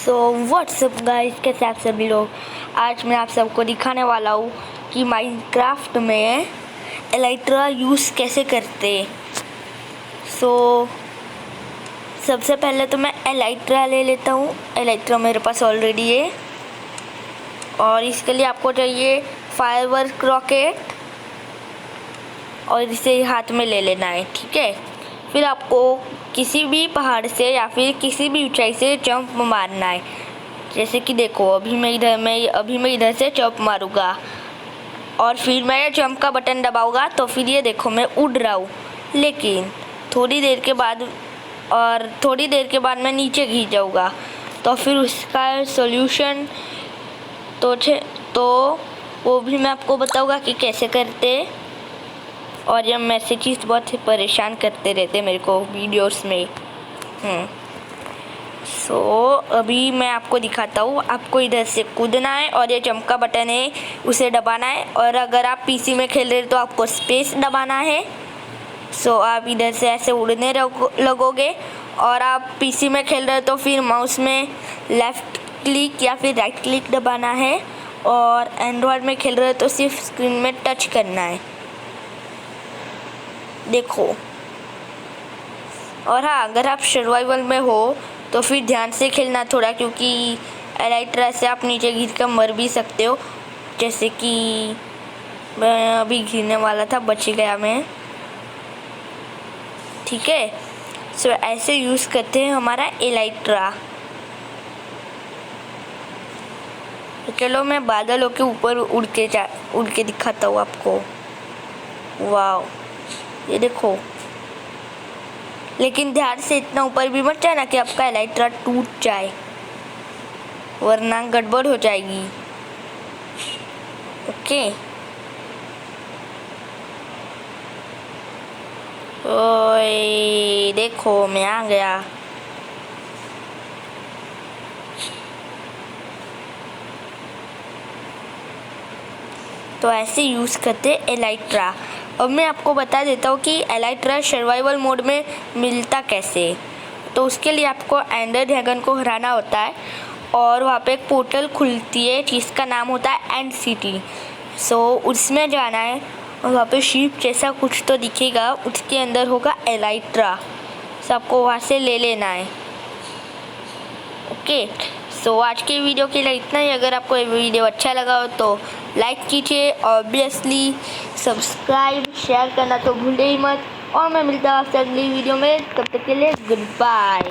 So what's up guys, कैसे आप सभी लोग। आज मैं आप सबको दिखाने वाला हूँ कि माइनक्राफ्ट में एलाइट्रा यूज़ कैसे करते। सबसे पहले तो मैं एलाइट्रा ले लेता हूँ। एलाइट्रा मेरे पास ऑलरेडी है और इसके लिए आपको चाहिए फायरवर्क रॉकेट और इसे हाथ में ले लेना है, ठीक है। फिर आपको किसी भी पहाड़ से या फिर किसी भी ऊंचाई से जंप मारना है। जैसे कि देखो, अभी मैं इधर से जंप मारूंगा और फिर मैं जंप का बटन दबाऊंगा तो फिर ये देखो मैं उड़ रहा हूँ। लेकिन थोड़ी देर के बाद मैं नीचे गिर जाऊँगा। तो फिर उसका सॉल्यूशन तो वो भी मैं आपको बताऊँगा कि कैसे करते। और ये मैसेजेस बहुत परेशान करते रहते मेरे को वीडियोस में। अभी मैं आपको दिखाता हूँ। आपको इधर से कूदना है और ये जंप का बटन है, उसे दबाना है। और अगर आप पीसी में खेल रहे हो तो आपको स्पेस दबाना है। आप इधर से ऐसे उड़ने लगोगे। और आप पीसी में खेल रहे हो तो फिर माउस में लेफ़्ट क्लिक या फिर राइट क्लिक दबाना है। और एंड्रॉयड में खेल रहे हो तो सिर्फ स्क्रीन में टच करना है, देखो। और हाँ, अगर आप सर्वाइवल में हो तो फिर ध्यान से खेलना थोड़ा, क्योंकि एलाइट्रा से आप नीचे गिर कर मर भी सकते हो। जैसे कि मैं अभी गिरने वाला था, बच गया मैं, ठीक है। ऐसे यूज़ करते हैं हमारा एलाइट्रा। तो चलो मैं बादलों के ऊपर उड़ के दिखाता हूँ आपको। वाह, ये देखो। लेकिन ध्यान से इतना ऊपर भी मत जाना कि आपका एलाइट्रा टूट जाए, वरना गड़बड़ हो जाएगी। ओके। ओए देखो, मैं आ गया। तो ऐसे यूज़ करते एलाइट्रा। अब मैं आपको बता देता हूँ कि एलाइट्रा सर्वाइवल मोड में मिलता कैसे। तो उसके लिए आपको एंडर ड्रैगन को हराना होता है और वहाँ पे एक पोर्टल खुलती है जिसका नाम होता है एंड सिटी। उसमें जाना है और वहाँ पे शीप जैसा कुछ तो दिखेगा, उसके अंदर होगा एलाइट्रा। आपको वहाँ से ले लेना है, ओके। आज के वीडियो के लिए इतना ही। अगर आपको ये वीडियो अच्छा लगा हो तो लाइक कीजिए, ऑब्वियसली सब्सक्राइब शेयर करना तो भूलिए ही मत। और मैं मिलता हूँ आपसे अगली वीडियो में, तब तक के लिए गुड बाय।